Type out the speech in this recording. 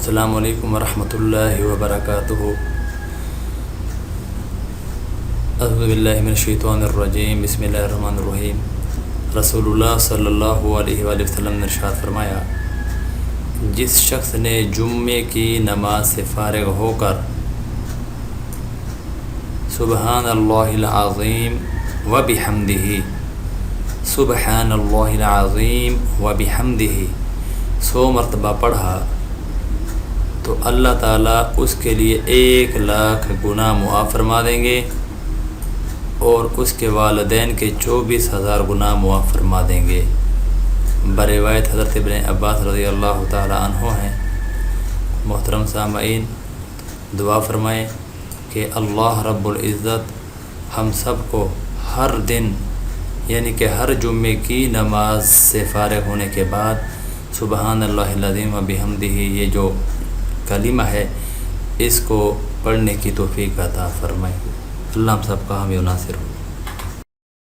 السلام علیکم ورحمۃ اللہ وبرکاتہ۔ اعوذ باللہ من الشیطان الرجیم، بسم اللہ الرحمن الرحیم۔ رسول اللہ صلی اللہ علیہ وآلہ وسلم نے ارشاد فرمایا، جس شخص نے جمعے کی نماز سے فارغ ہو کر سبحان اللہ العظیم وبحمدہ سبحان اللہ العظیم وبحمدہ 100 مرتبہ پڑھا تو اللہ تعالیٰ اس کے لیے 1,00,000 گناہ معاف فرما دیں گے اور اس کے والدین کے 24,000 گناہ معاف فرما دیں گے۔ بروایت حضرت ابن عباس رضی اللہ تعالی عنہ ہیں۔ محترم سامعین، دعا فرمائیں کہ اللہ رب العزت ہم سب کو ہر دن یعنی کہ ہر جمعے کی نماز سے فارغ ہونے کے بعد سبحان اللہ العظیم و بحمدہ یہ جو کلمہ ہے اس کو پڑھنے کی توفیق عطا فرمائے۔ اللہ ہم سب کا حامی و ناصر ہو۔